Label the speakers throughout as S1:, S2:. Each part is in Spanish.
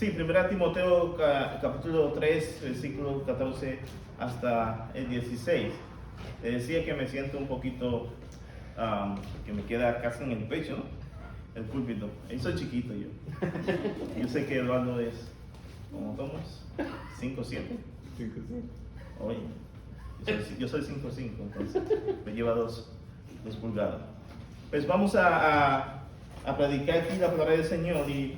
S1: Sí, 1 Timoteo capítulo 3, versículo 14 hasta el 16. Te decía que me siento un poquito, que me queda casi en el pecho, ¿no? El púlpito. Ahí soy chiquito yo. Yo sé que Eduardo es, ¿cómo es? 5'7".
S2: 5'7".
S1: Oye, yo soy 5'5", entonces me lleva 2 pulgadas. Pues vamos a predicar aquí la palabra del Señor, y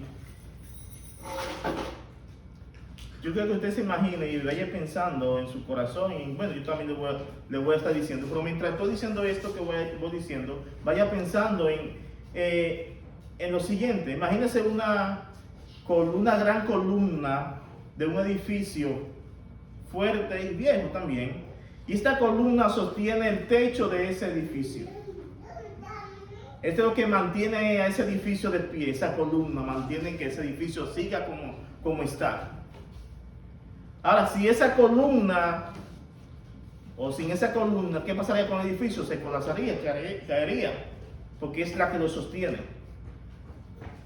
S1: yo creo que usted se imagine y vaya pensando en su corazón, y bueno, yo también le voy a estar diciendo, pero mientras estoy diciendo esto que voy diciendo, vaya pensando en lo siguiente. Imagínese una gran columna de un edificio fuerte y viejo también, y esta columna sostiene el techo de ese edificio. Esto es lo que mantiene a ese edificio de pie. Esa columna mantiene que ese edificio siga como está. Ahora, si esa columna, o sin esa columna, ¿qué pasaría con el edificio? Se colapsaría, caería, porque es la que lo sostiene.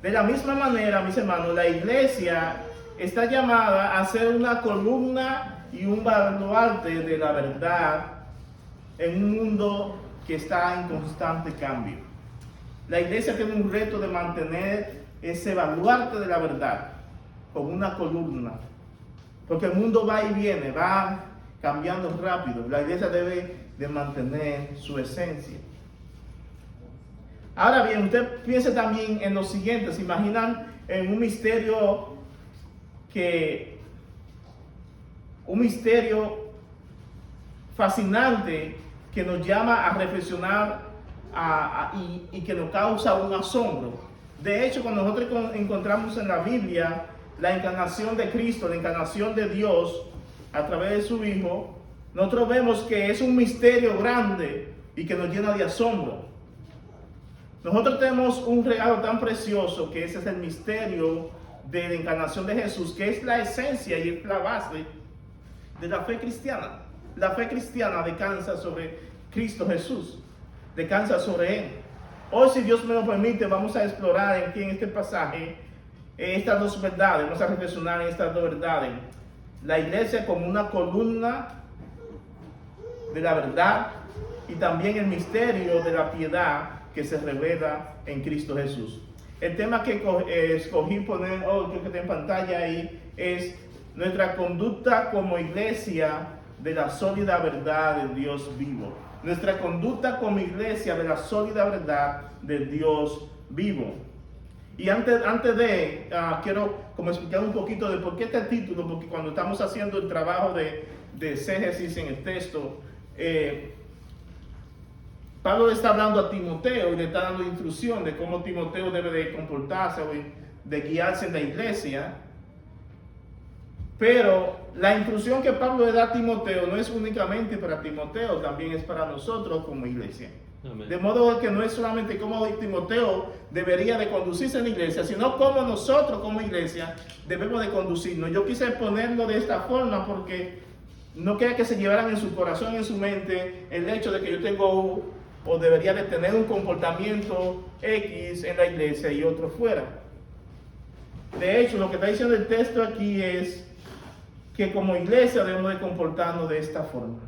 S1: De la misma manera, mis hermanos, la iglesia está llamada a ser una columna y un baluarte de la verdad en un mundo que está en constante cambio. La iglesia tiene un reto de mantener ese baluarte de la verdad como una columna, porque el mundo va y viene, va cambiando rápido. La iglesia debe de mantener su esencia. Ahora bien, usted piense también en lo siguiente. ¿Se imaginan en un misterio fascinante que nos llama a reflexionar y que nos causa un asombro? De hecho, cuando nosotros encontramos en la Biblia la encarnación de Cristo, la encarnación de Dios a través de su Hijo, nosotros vemos que es un misterio grande y que nos llena de asombro. Nosotros tenemos un regalo tan precioso, que ese es el misterio de la encarnación de Jesús, que es la esencia y es la base de la fe cristiana. La fe cristiana descansa sobre Cristo Jesús, descansa sobre Él. Hoy, si Dios me lo permite, vamos a explorar aquí en este pasaje estas dos verdades. Vamos a reflexionar en estas dos verdades. La iglesia como una columna de la verdad, y también el misterio de la piedad que se revela en Cristo Jesús. El tema que escogí poner hoy, creo que está en pantalla ahí, es nuestra conducta como iglesia de la sólida verdad del Dios vivo. Nuestra conducta como iglesia de la sólida verdad del Dios vivo. Y antes quiero como explicar un poquito de por qué este título, porque cuando estamos haciendo el trabajo de exégesis en el texto, Pablo le está hablando a Timoteo y le está dando instrucción de cómo Timoteo debe de comportarse o de guiarse en la iglesia. Pero la instrucción que Pablo le da a Timoteo no es únicamente para Timoteo, también es para nosotros como iglesia. Amén. De modo que no es solamente cómo Timoteo debería de conducirse en la iglesia, sino cómo nosotros como iglesia debemos de conducirnos. Yo quise ponerlo de esta forma porque no quería que se llevaran en su corazón y en su mente el hecho de que yo tengo o debería de tener un comportamiento X en la iglesia y otro fuera. De hecho, lo que está diciendo el texto aquí es que como iglesia debemos de comportarnos de esta forma,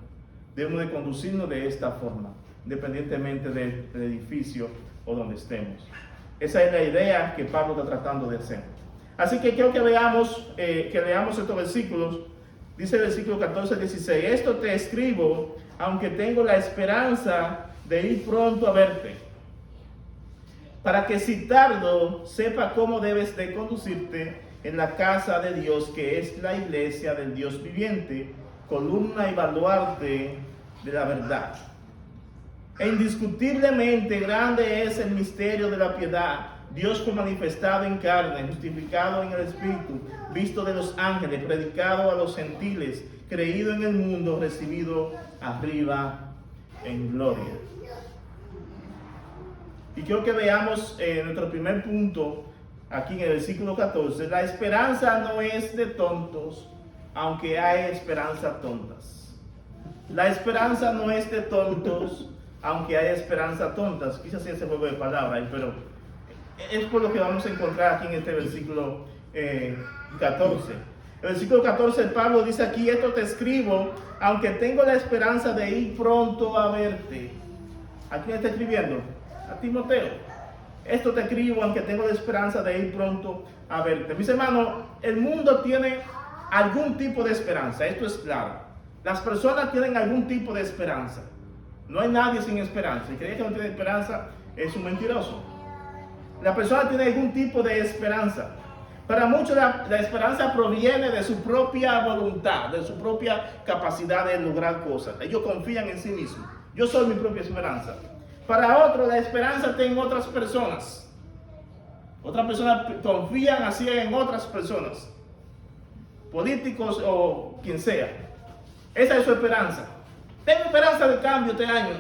S1: debemos de conducirnos de esta forma, independientemente del edificio o donde estemos. Esa es la idea que Pablo está tratando de hacer. Así que quiero que leamos estos versículos. Dice el versículo 14 al 16: esto te escribo, aunque tengo la esperanza de ir pronto a verte, para que si tardo, sepa cómo debes de conducirte en la casa de Dios, que es la iglesia del Dios viviente, columna y baluarte de la verdad. E indiscutiblemente grande es el misterio de la piedad. Dios fue manifestado en carne, justificado en el Espíritu, visto de los ángeles, predicado a los gentiles, creído en el mundo, recibido arriba en gloria. Y quiero que veamos nuestro primer punto aquí en el versículo 14. La esperanza no es de tontos, aunque hay esperanza tontas. La esperanza no es de tontos, aunque hay esperanza tontas. Quizás sea ese juego de palabras, pero es por lo que vamos a encontrar aquí en este versículo 14. El versículo 14, Pablo dice aquí: esto te escribo, aunque tengo la esperanza de ir pronto a verte. ¿A quién está escribiendo? A Timoteo. Esto te escribo, aunque tengo la esperanza de ir pronto a verte. Mis hermanos, el mundo tiene algún tipo de esperanza, esto es claro. Las personas tienen algún tipo de esperanza. No hay nadie sin esperanza. Y cree que no tiene esperanza es un mentiroso. La persona tiene algún tipo de esperanza. Para muchos la esperanza proviene de su propia voluntad, de su propia capacidad de lograr cosas. Ellos confían en sí mismos. Yo soy mi propia esperanza. Para otros la esperanza está en otras personas. Otras personas confían así en otras personas, políticos o quien sea. Esa es su esperanza. Tengo esperanza de cambio este año.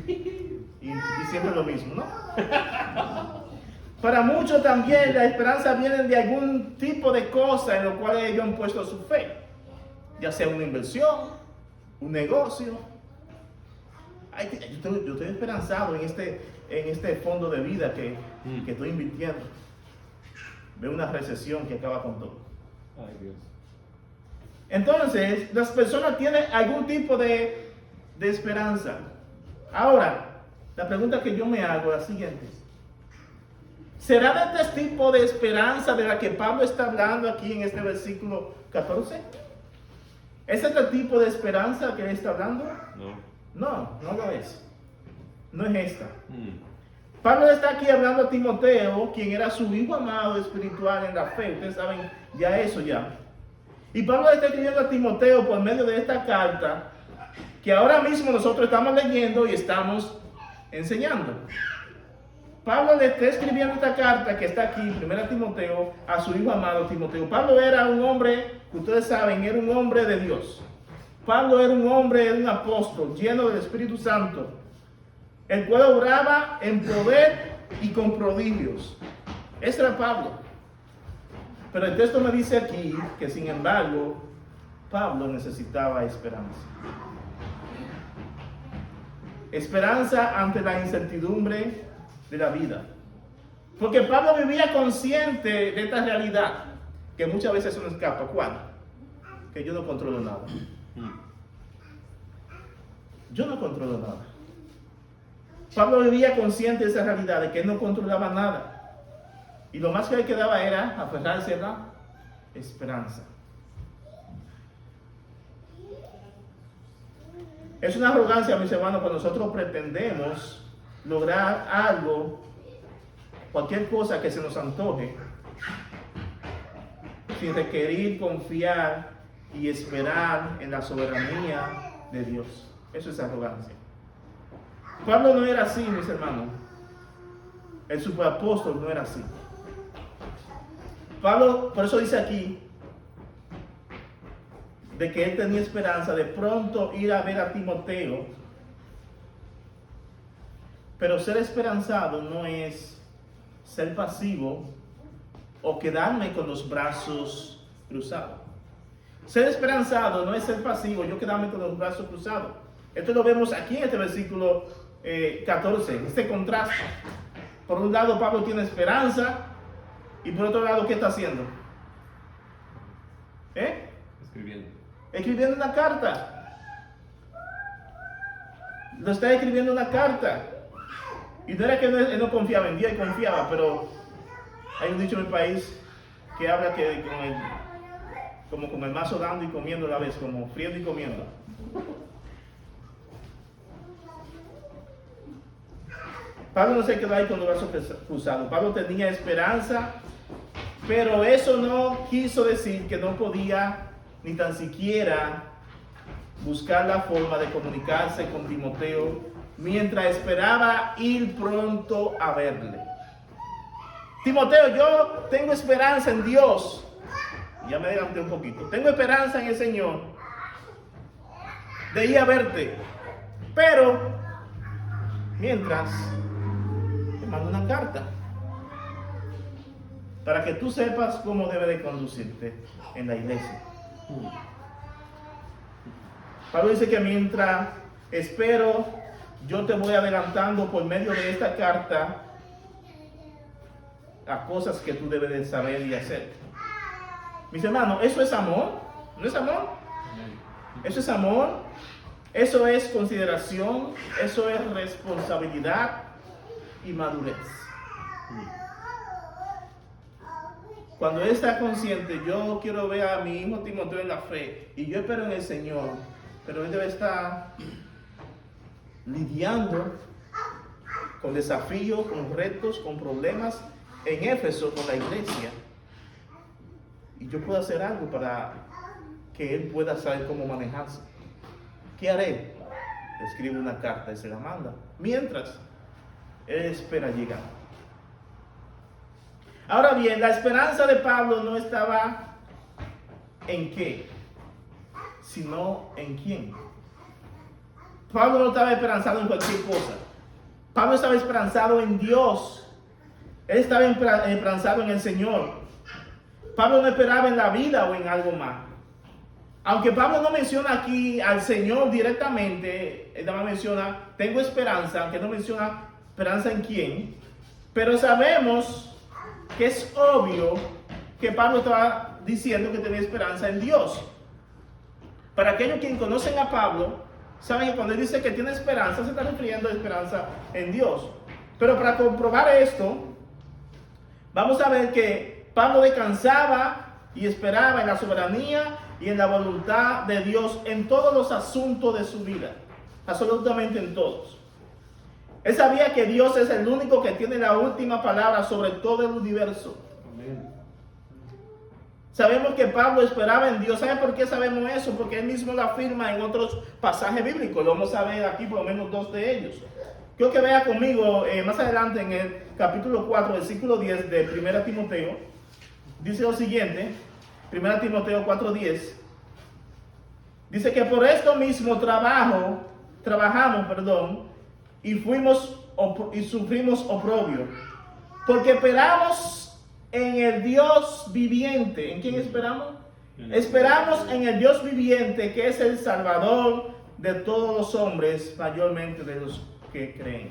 S1: Y siempre lo mismo, ¿no? Para muchos también la esperanza viene de algún tipo de cosa en lo cual ellos han puesto su fe. Ya sea una inversión, un negocio. Yo estoy esperanzado en este fondo de vida que estoy invirtiendo. Veo una recesión que acaba con todo.
S2: Ay, Dios.
S1: Entonces, las personas tienen algún tipo de esperanza. Ahora, la pregunta que yo me hago es la siguiente: ¿será de este tipo de esperanza de la que Pablo está hablando aquí en este versículo 14? ¿Es este tipo de esperanza que él está hablando? No lo es. No es esta. Pablo está aquí hablando a Timoteo, quien era su hijo amado espiritual en la fe. Ustedes saben ya eso ya. Y Pablo está escribiendo a Timoteo por medio de esta carta que ahora mismo nosotros estamos leyendo y estamos enseñando. Pablo le está escribiendo esta carta que está aquí, 1 Timoteo, a su hijo amado Timoteo. Pablo era un hombre, ustedes saben, era un hombre de Dios. Pablo era un hombre, era un apóstol lleno del Espíritu Santo, el cual obraba en poder y con prodigios. Ese era Pablo. Pero el texto me dice aquí que, sin embargo, Pablo necesitaba esperanza. Esperanza ante la incertidumbre de la vida. Porque Pablo vivía consciente de esta realidad, que muchas veces se nos escapa. ¿Cuál? Que yo no controlo nada. Yo no controlo nada. Pablo vivía consciente de esa realidad, de que él no controlaba nada. Y lo más que le quedaba era aferrarse a la esperanza. Es una arrogancia, mis hermanos, cuando nosotros pretendemos lograr algo, cualquier cosa que se nos antoje, sin requerir confiar y esperar en la soberanía de Dios. Eso es arrogancia. Pablo no era así, mis hermanos. El superapóstol no era así. Pablo, por eso dice aquí, de que él tenía esperanza de pronto ir a ver a Timoteo. Pero ser esperanzado no es ser pasivo o quedarme con los brazos cruzados. Ser esperanzado no es ser pasivo, yo quedarme con los brazos cruzados. Esto lo vemos aquí en este versículo 14, este contraste. Por un lado, Pablo tiene esperanza, y por otro lado, ¿qué está haciendo? Escribiendo una carta. Lo está escribiendo una carta. Y no era que él no confiaba en Dios, él confiaba, pero hay un dicho en el país que habla que como con el mazo dando y comiendo a la vez, como friendo y comiendo. Pablo no se quedó ahí con los brazos cruzados. Pablo tenía esperanza, pero eso no quiso decir que no podía ni tan siquiera buscar la forma de comunicarse con Timoteo mientras esperaba ir pronto a verle. Timoteo, yo tengo esperanza en Dios. Ya me adelanté un poquito. Tengo esperanza en el Señor de ir a verte. Pero, mientras, te mando una carta para que tú sepas cómo debe de conducirte en la iglesia. Pablo dice que mientras espero, yo te voy adelantando por medio de esta carta a cosas que tú debes de saber y hacer. Mis hermanos, ¿eso es amor? ¿No es amor? Eso es amor, eso es consideración, eso es responsabilidad y madurez. Cuando él está consciente, yo quiero ver a mi hijo Timoteo en la fe y yo espero en el Señor, pero él debe estar lidiando con desafíos, con retos, con problemas en Éfeso con la iglesia. Y yo puedo hacer algo para que él pueda saber cómo manejarse. ¿Qué haré? Escribe una carta y se la manda. Mientras, él espera llegar. Ahora bien, la esperanza de Pablo no estaba en qué, sino en quién. Pablo no estaba esperanzado en cualquier cosa. Pablo estaba esperanzado en Dios. Él estaba esperanzado en el Señor. Pablo no esperaba en la vida o en algo más. Aunque Pablo no menciona aquí al Señor directamente, él nada más menciona, tengo esperanza, aunque no menciona esperanza en quién, pero sabemos que es obvio que Pablo estaba diciendo que tenía esperanza en Dios. Para aquellos que conocen a Pablo, saben que cuando él dice que tiene esperanza, se está refiriendo a esperanza en Dios. Pero para comprobar esto, vamos a ver que Pablo descansaba y esperaba en la soberanía y en la voluntad de Dios en todos los asuntos de su vida, absolutamente en todos. Él sabía que Dios es el único que tiene la última palabra sobre todo el universo. Amén. Sabemos que Pablo esperaba en Dios. ¿Saben por qué sabemos eso? Porque él mismo lo afirma en otros pasajes bíblicos. Lo vamos a ver aquí por lo menos dos de ellos. Quiero que vea conmigo más adelante en el capítulo 4, versículo 10 de 1 Timoteo. Dice lo siguiente, 1 Timoteo 4:10. Dice que por esto mismo trabajamos, y sufrimos oprobio, porque esperamos en el Dios viviente. ¿En quién esperamos? Esperamos en el Dios viviente, que es el Salvador de todos los hombres, mayormente de los que creen.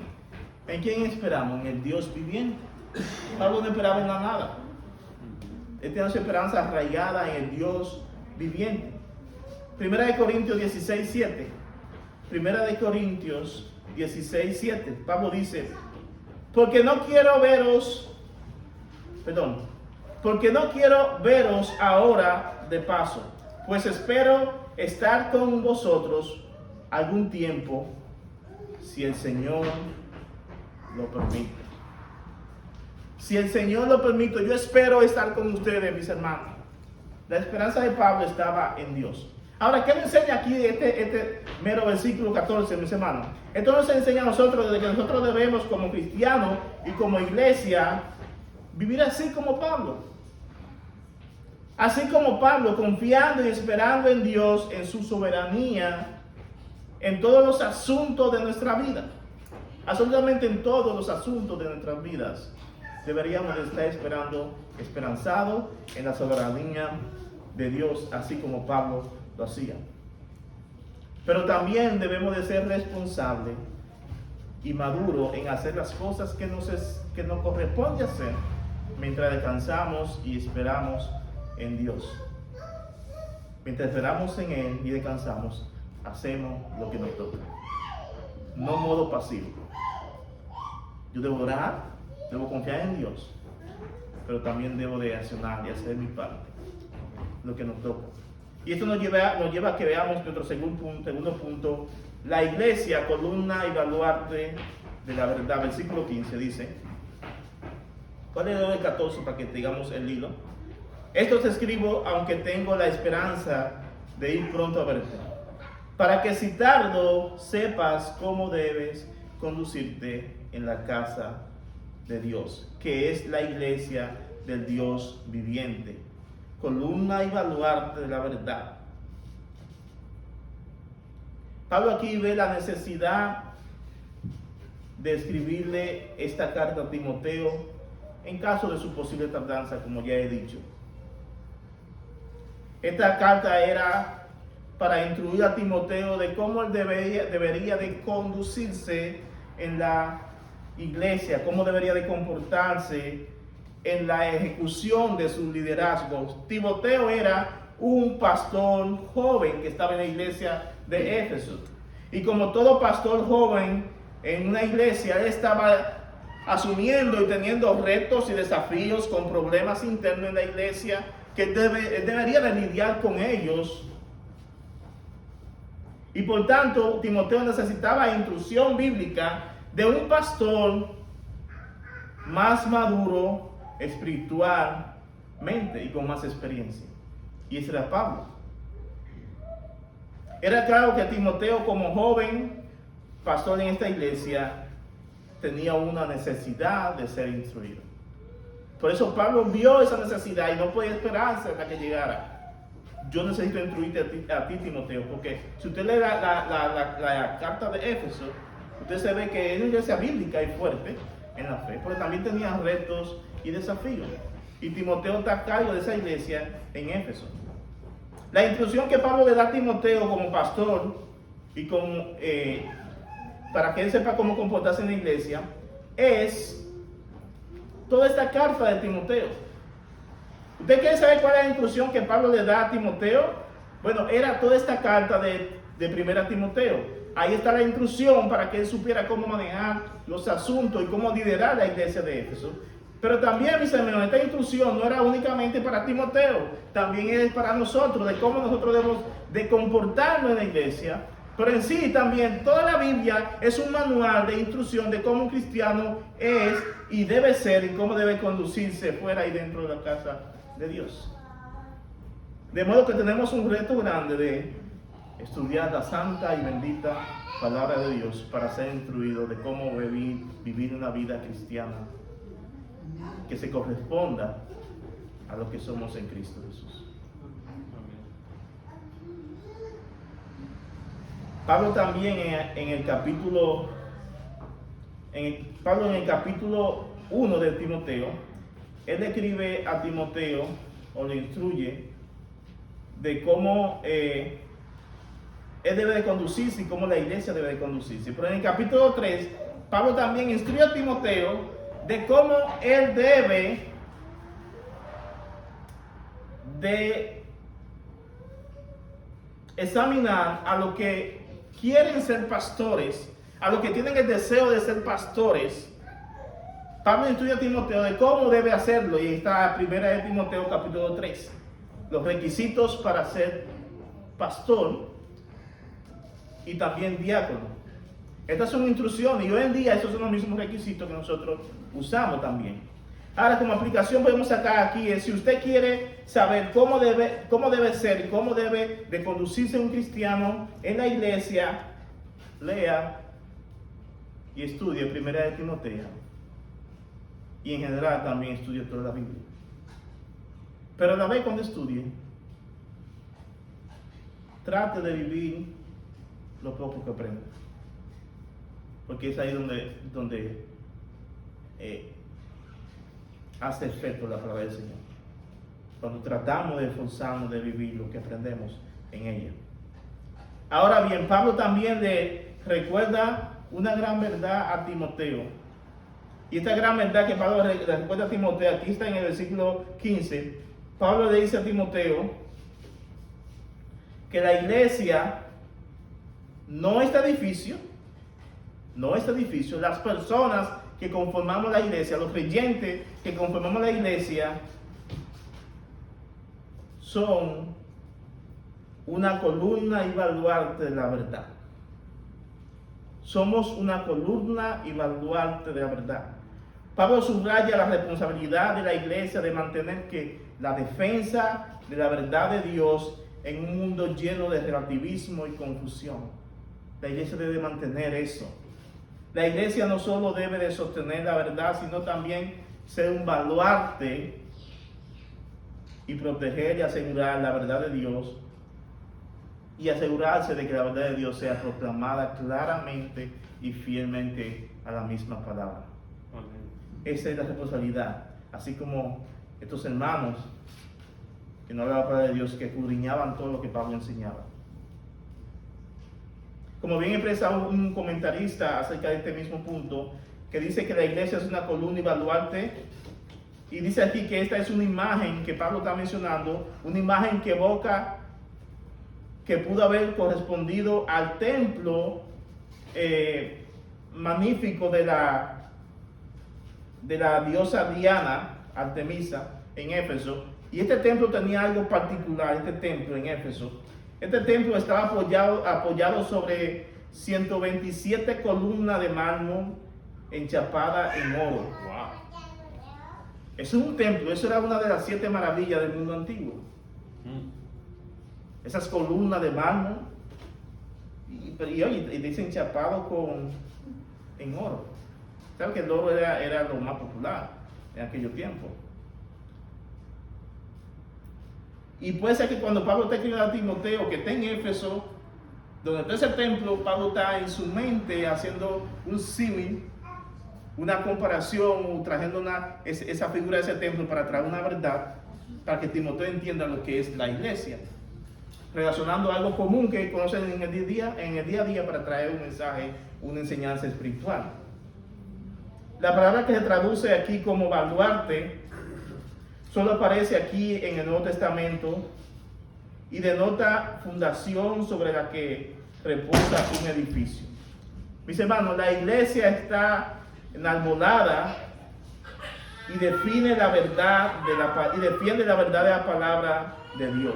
S1: ¿En quién esperamos? En el Dios viviente. Pablo no esperaba en la nada. Él tiene su esperanza arraigada en el Dios viviente. 1 Corintios 16:7. 1 Corintios 16:7. Pablo dice, porque no quiero veros ahora de paso, pues espero estar con vosotros algún tiempo, si el Señor lo permite. Si el Señor lo permite, yo espero estar con ustedes, mis hermanos. La esperanza de Pablo estaba en Dios. Ahora, ¿qué nos enseña aquí este mero versículo 14, mis hermanos? Esto nos enseña a nosotros de que nosotros debemos, como cristianos y como iglesia, vivir así como Pablo. Así como Pablo, confiando y esperando en Dios, en su soberanía, en todos los asuntos de nuestra vida. Absolutamente en todos los asuntos de nuestras vidas. Deberíamos estar esperanzados en la soberanía de Dios, así como Pablo lo hacía. Pero también debemos de ser responsables y maduros en hacer las cosas que nos corresponde hacer mientras descansamos y esperamos en Dios. Mientras esperamos en Él y descansamos, hacemos lo que nos toca. No modo pasivo. Yo debo orar, debo confiar en Dios, pero también debo de accionar y hacer mi parte, lo que nos toca. Y esto nos lleva a que veamos nuestro segundo punto, la iglesia, columna y baluarte de la verdad. Versículo 15 dice, ¿cuál es el 14 para que digamos el hilo? Esto te escribo aunque tengo la esperanza de ir pronto a verte, para que si tardo sepas cómo debes conducirte en la casa de Dios, que es la iglesia del Dios viviente, columna y baluarte de la verdad. Pablo aquí ve la necesidad de escribirle esta carta a Timoteo en caso de su posible tardanza, como ya he dicho. Esta carta era para instruir a Timoteo de cómo él debería de conducirse en la iglesia, cómo debería de comportarse en la ejecución de su liderazgo. Timoteo era un pastor joven que estaba en la iglesia de Éfeso. Y como todo pastor joven en una iglesia, él estaba asumiendo y teniendo retos y desafíos con problemas internos en la iglesia que él debería de lidiar con ellos. Y por tanto, Timoteo necesitaba instrucción bíblica de un pastor más maduro espiritualmente y con más experiencia. Y ese era Pablo. Era claro que Timoteo, como joven pastor en esta iglesia, tenía una necesidad de ser instruido. Por eso Pablo vio esa necesidad y no podía esperarse hasta que llegara. Yo necesito instruirte a ti, Timoteo, porque si usted lee la carta de Éfeso, usted se ve que es una iglesia bíblica y fuerte en la fe, pero también tenía retos y desafíos. Y Timoteo está a cargo de esa iglesia en Éfeso. La instrucción que Pablo le da a Timoteo como pastor y para que él sepa cómo comportarse en la iglesia es toda esta carta de Timoteo. ¿Usted quiere saber cuál es la instrucción que Pablo le da a Timoteo? Bueno, era toda esta carta de primera Timoteo. Ahí está la instrucción para que él supiera cómo manejar los asuntos y cómo liderar la iglesia de Éfeso. Pero también, mis hermanos, esta instrucción no era únicamente para Timoteo, también es para nosotros, de cómo nosotros debemos de comportarnos en la iglesia. Pero en sí también, toda la Biblia es un manual de instrucción de cómo un cristiano es y debe ser y cómo debe conducirse fuera y dentro de la casa de Dios. De modo que tenemos un reto grande de estudiar la santa y bendita palabra de Dios para ser instruidos de cómo vivir una vida cristiana que se corresponda a lo que somos en Cristo Jesús. Pablo también en el capítulo 1 de Timoteo, él escribe a Timoteo o le instruye de cómo él debe de conducirse y cómo la iglesia debe de conducirse. Pero en el capítulo 3, Pablo también instruye a Timoteo de cómo él debe de examinar a los que quieren ser pastores, a los que tienen el deseo de ser pastores. Pablo instruye a Timoteo de cómo debe hacerlo, y está primera de Timoteo capítulo 3, los requisitos para ser pastor y también diácono. Estas son instrucciones y hoy en día esos son los mismos requisitos que nosotros usamos también. Ahora, como aplicación podemos sacar aquí si usted quiere saber cómo debe ser y cómo debe de conducirse un cristiano en la iglesia, lea y estudie primera de Timoteo. Y en general también estudie toda la Biblia. Pero a la vez cuando estudie, trate de vivir lo poco que aprende. Porque es ahí donde hace efecto la palabra del Señor. Cuando tratamos de esforzarnos de vivir lo que aprendemos en ella. Ahora bien, Pablo también le recuerda una gran verdad a Timoteo. Y esta gran verdad que Pablo le recuerda a Timoteo, aquí está en el versículo 15. Pablo le dice a Timoteo que la iglesia no es edificio, las personas que conformamos la iglesia, los creyentes que conformamos la iglesia, son una columna y baluarte de la verdad. Somos una columna y baluarte de la verdad. Pablo subraya la responsabilidad de la iglesia de mantener la defensa de la verdad de Dios en un mundo lleno de relativismo y confusión. La iglesia debe mantener eso. La iglesia no solo debe de sostener la verdad, sino también ser un baluarte y proteger y asegurar la verdad de Dios y asegurarse de que la verdad de Dios sea proclamada claramente y fielmente a la misma palabra. Amén. Esa es la responsabilidad, así como estos hermanos que no hablaban la palabra de Dios, que escudriñaban todo lo que Pablo enseñaba. Como bien expresa un comentarista acerca de este mismo punto, que dice que la iglesia es una columna y baluarte Y dice aquí que esta es una imagen que Pablo está mencionando, una imagen que evoca, que pudo haber correspondido al templo magnífico de la diosa Diana, Artemisa, en Éfeso. Y este templo tenía algo particular, este templo en Éfeso. Este templo estaba apoyado sobre 127 columnas de mármol enchapada en oro. Wow. Eso es un templo, eso era una de las 7 maravillas del mundo antiguo. Esas columnas de mármol y dice enchapado en oro. ¿Saben que el oro era lo más popular en aquellos tiempos? Y puede ser que cuando Pablo está escribiendo a Timoteo, que está en Éfeso, donde está ese templo, Pablo está en su mente haciendo un símil, una comparación, trayendo esa figura de ese templo para traer una verdad, para que Timoteo entienda lo que es la iglesia, relacionando algo común que conocen en el día a día para traer un mensaje, una enseñanza espiritual. La palabra que se traduce aquí como baluarte solo aparece aquí en el Nuevo Testamento y denota fundación sobre la que reposa un edificio. Mis hermanos, la iglesia está enarbolada y defiende la verdad de la palabra de Dios.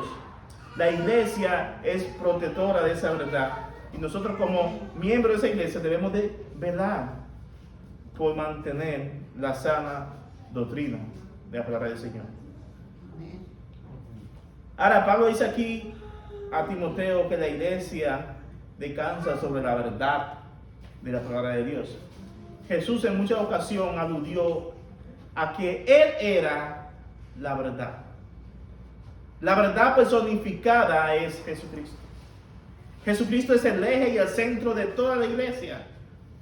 S1: La iglesia es protectora de esa verdad y nosotros como miembros de esa iglesia debemos de velar por mantener la sana doctrina de la palabra del Señor. Ahora Pablo dice aquí a Timoteo que la iglesia descansa sobre la verdad de la palabra de Dios. Jesús en muchas ocasiones aludió a que Él era la verdad. La verdad personificada es Jesucristo. Jesucristo es el eje y el centro de toda la iglesia.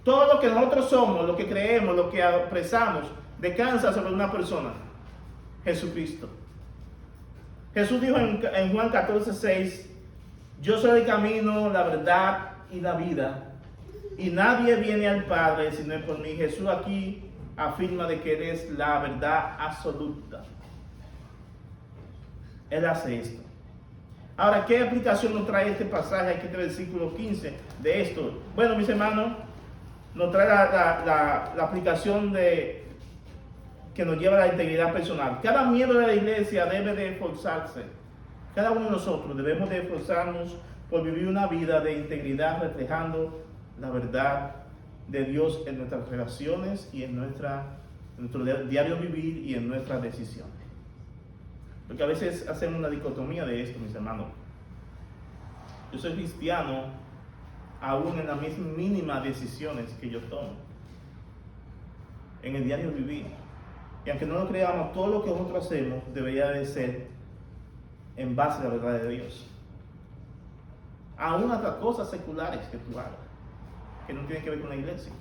S1: Todo lo que nosotros somos, lo que creemos, lo que expresamos, descansa sobre una persona, Jesucristo. Jesús dijo en Juan 14:6, yo soy el camino, la verdad y la vida, y nadie viene al Padre sino por mí. Jesús aquí afirma de que Él es la verdad absoluta. Él hace esto. Ahora, ¿qué aplicación nos trae este pasaje, aquí este versículo 15 de esto? Bueno, mis hermanos, nos trae la aplicación que nos lleva a la integridad personal. Cada miembro de la iglesia debe de esforzarse. Cada uno de nosotros debemos de esforzarnos por vivir una vida de integridad, reflejando la verdad de Dios en nuestras relaciones y en nuestro diario vivir y en nuestras decisiones. Porque a veces hacemos una dicotomía de esto, mis hermanos. Yo soy cristiano aún en las mínimas decisiones que yo tomo en el diario vivir. Y aunque no lo creamos, todo lo que nosotros hacemos debería de ser en base a la verdad de Dios. Aún hasta cosas seculares que tú hagas, que no tienen que ver con la iglesia.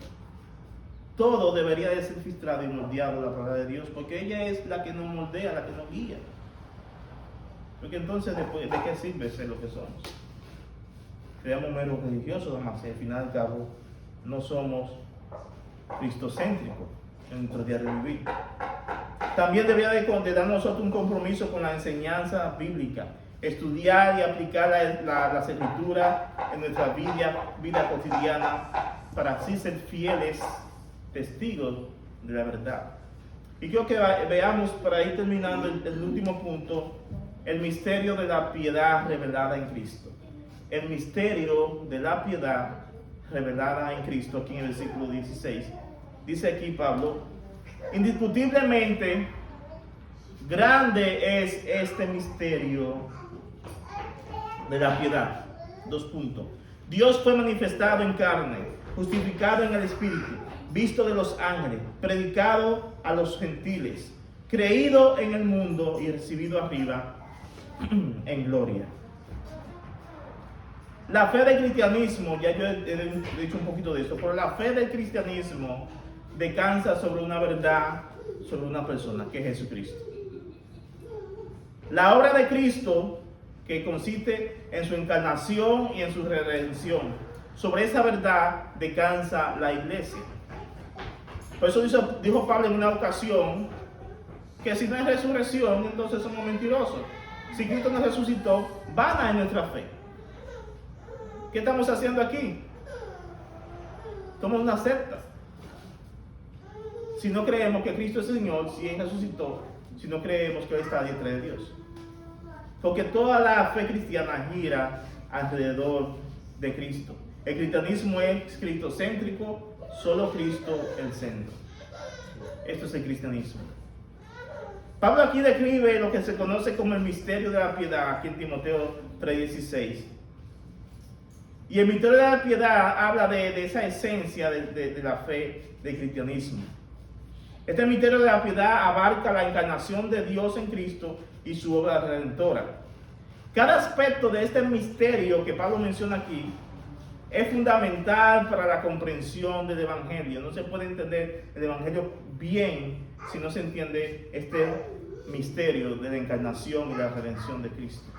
S1: Todo debería de ser filtrado y moldeado a la palabra de Dios, porque ella es la que nos moldea, la que nos guía. Porque entonces, después, ¿de qué sirve ser lo que somos? Seamos meros religiosos, además, y al final y al cabo no somos cristocéntricos en nuestro diario vivir. También debería de dar nosotros un compromiso con la enseñanza bíblica, estudiar y aplicar las escrituras en nuestra vida cotidiana para así ser fieles testigos de la verdad. Y quiero que veamos, para ir terminando el último punto, el misterio de la piedad revelada en Cristo. El misterio de la piedad revelada en Cristo, aquí en el versículo 16. Dice aquí Pablo, indiscutiblemente grande es este misterio de la piedad. 2 puntos. Dios fue manifestado en carne, justificado en el Espíritu, visto de los ángeles, predicado a los gentiles, creído en el mundo y recibido arriba en gloria. La fe del cristianismo, ya yo he dicho un poquito de esto, pero la fe del cristianismo descansa sobre una verdad, sobre una persona, que es Jesucristo. La obra de Cristo, que consiste en su encarnación y en su redención, sobre esa verdad descansa la iglesia. Por eso dijo Pablo en una ocasión que si no hay resurrección, entonces somos mentirosos. Si Cristo nos resucitó, vana es nuestra fe. ¿Qué estamos haciendo aquí? Somos una secta. Si no creemos que Cristo es el Señor, si Él resucitó, si no creemos que Él está detrás de Dios. Porque toda la fe cristiana gira alrededor de Cristo. El cristianismo es cristocéntrico, solo Cristo el centro. Esto es el cristianismo. Pablo aquí describe lo que se conoce como el misterio de la piedad, aquí en Timoteo 3:16. Y el misterio de la piedad habla de esa esencia de la fe del cristianismo. Este misterio de la piedad abarca la encarnación de Dios en Cristo y su obra redentora. Cada aspecto de este misterio que Pablo menciona aquí es fundamental para la comprensión del Evangelio. No se puede entender el Evangelio bien si no se entiende este misterio de la encarnación y la redención de Cristo.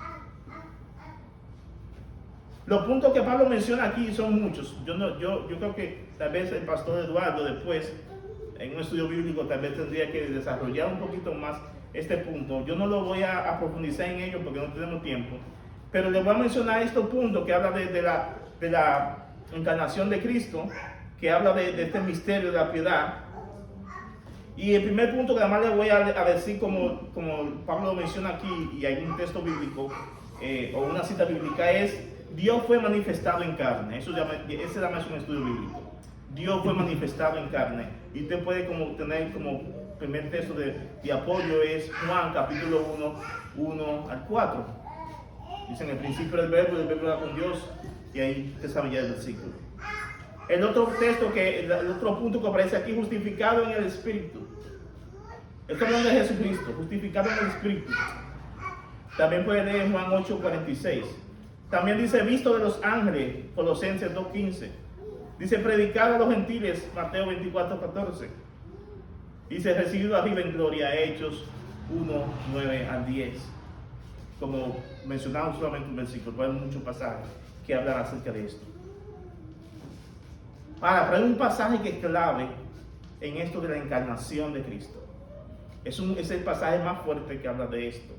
S1: Los puntos que Pablo menciona aquí son muchos. Yo creo que tal vez el pastor Eduardo después, en un estudio bíblico, tal vez tendría que desarrollar un poquito más este punto. Yo no lo voy a profundizar en ello porque no tenemos tiempo, pero les voy a mencionar estos puntos que habla de la encarnación de Cristo, que habla de este misterio de la piedad. Y el primer punto que además les voy a decir, como Pablo lo menciona aquí, y hay un texto bíblico o una cita bíblica, es: Dios fue manifestado en carne. Ese es un estudio bíblico. Dios fue manifestado en carne. Y usted puede tener como primer texto de apoyo es Juan capítulo 1 al 4. Dice: en el principio el verbo era con Dios. Y ahí usted sabe ya el versículo. El otro punto que aparece aquí: justificado en el Espíritu. Esto hablando de Jesucristo, justificado en el Espíritu. También puede leer Juan 8:46. También dice: visto de los ángeles, Colosenses 2:15. Dice: predicado a los gentiles, Mateo 24:14. Dice: recibido arriba en gloria, Hechos 1:9 al 10. Como mencionamos solamente un versículo, pero hay muchos pasajes que hablan acerca de esto. Ahora, pero hay un pasaje que es clave en esto de la encarnación de Cristo. Es el pasaje más fuerte que habla de esto.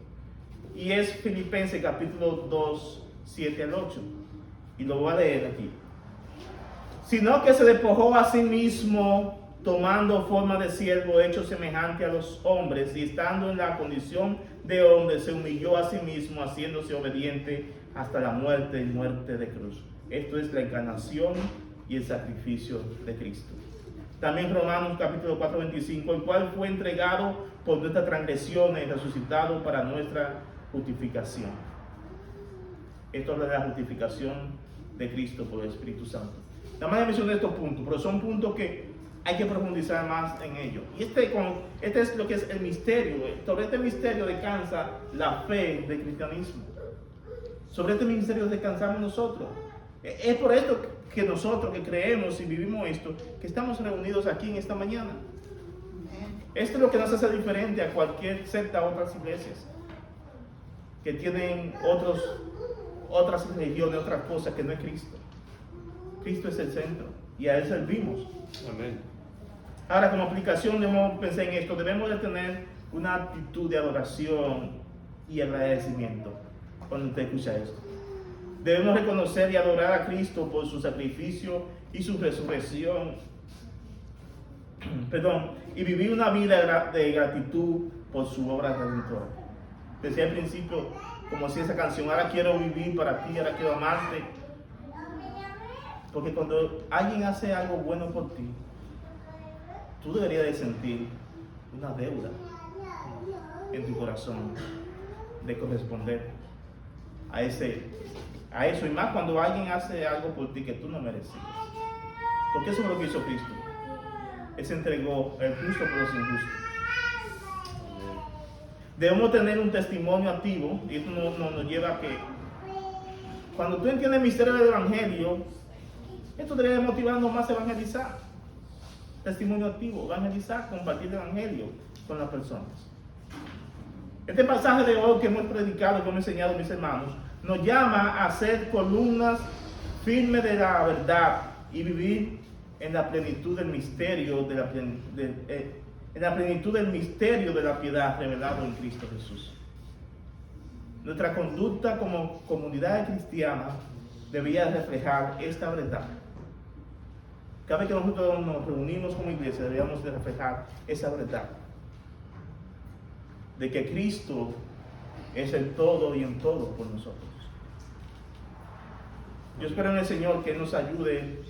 S1: Y es Filipenses capítulo 2, 7 al 8. Y lo voy a leer aquí. Sino que se despojó a sí mismo, tomando forma de siervo, hecho semejante a los hombres, y estando en la condición de hombre, se humilló a sí mismo, haciéndose obediente hasta la muerte y muerte de cruz. Esto es la encarnación y el sacrificio de Cristo. También Romanos capítulo 4:25, el cual fue entregado por nuestras transgresiones y resucitado para nuestra justificación. Esto es la justificación de Cristo por el Espíritu Santo. Nada más mencioné estos puntos, pero son puntos que hay que profundizar más en ellos. Y este es lo que es el misterio. Sobre este misterio descansa la fe del cristianismo. Sobre este misterio descansamos nosotros. Es por esto que nosotros que creemos y vivimos esto, que estamos reunidos aquí en esta mañana. Esto es lo que nos hace diferente a cualquier secta, otras iglesias que tienen otras religiones, otras cosas que no es Cristo. Cristo es el centro y a Él servimos.
S2: Amén.
S1: Ahora, como aplicación, debemos pensar en esto. Debemos de tener una actitud de adoración y agradecimiento cuando usted escucha esto. Debemos reconocer y adorar a Cristo por su sacrificio y su resurrección. Y vivir una vida de gratitud por su obra redentora. Decía al principio, como si esa canción: ahora quiero vivir para ti, ahora quiero amarte. Porque cuando alguien hace algo bueno por ti, tú deberías de sentir una deuda en tu corazón de corresponder a eso, y más cuando alguien hace algo por ti que tú no merecías. Porque eso es lo que hizo Cristo. Él se entregó el justo por los injustos. Debemos tener un testimonio activo, y esto nos lleva a que cuando tú entiendes el misterio del Evangelio, esto debe motivarnos más a evangelizar. Testimonio activo, evangelizar, compartir el Evangelio con las personas. Este pasaje de hoy que hemos predicado, que hemos enseñado a mis hermanos, nos llama a ser columnas firmes de la verdad y vivir en la plenitud del misterio en la plenitud del misterio de la piedad revelado en Cristo Jesús. Nuestra conducta como comunidad cristiana debía reflejar esta verdad. Cada vez que nosotros nos reunimos como iglesia, debíamos de reflejar esa verdad de que Cristo es el todo y en todo por nosotros. Yo espero en el Señor que nos ayude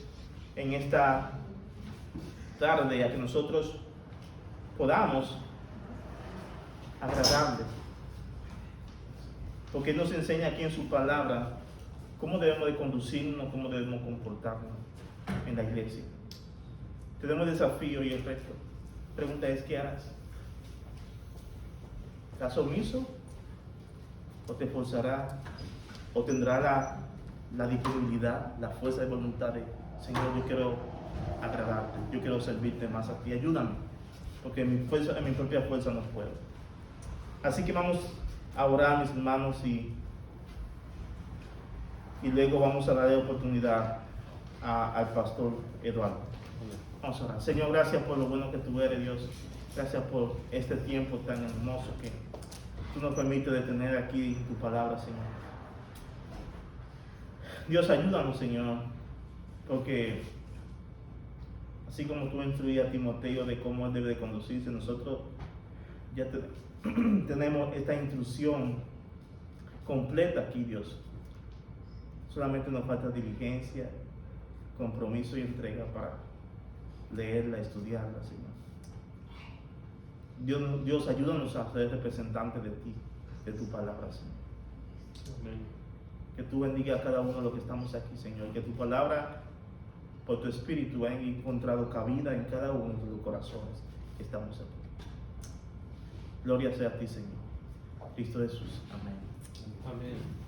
S1: en esta tarde a que nosotros podamos agradarle, porque Él nos enseña aquí en su palabra cómo debemos de conducirnos, cómo debemos comportarnos en la iglesia. Tenemos desafío y el reto. La pregunta es, ¿qué harás? ¿Estás omiso? ¿O te esforzarás? ¿O tendrá la disponibilidad, la fuerza de voluntad de, Señor, yo quiero agradarte, yo quiero servirte más a ti, ayúdame, porque en mi propia fuerza no puedo? Así que vamos a orar, mis hermanos, y luego vamos a darle oportunidad al pastor Eduardo. Vamos a orar. Señor, gracias por lo bueno que tú eres, Dios. Gracias por este tiempo tan hermoso que tú nos permites de tener aquí tu palabra, Señor. Dios, ayúdanos, Señor, porque así como tú instruías a Timoteo de cómo él debe de conducirse, nosotros ya tenemos esta instrucción completa aquí, Dios. Solamente nos falta diligencia, compromiso y entrega para leerla, estudiarla, Señor. Dios, ayúdanos a ser representantes de ti, de tu palabra, Señor. Amén. Que tú bendiga a cada uno de los que estamos aquí, Señor. Que tu palabra, por tu espíritu, haya encontrado cabida en cada uno de los corazones que estamos aquí. Gloria sea a ti, Señor. Cristo Jesús. Amén.
S2: Amén.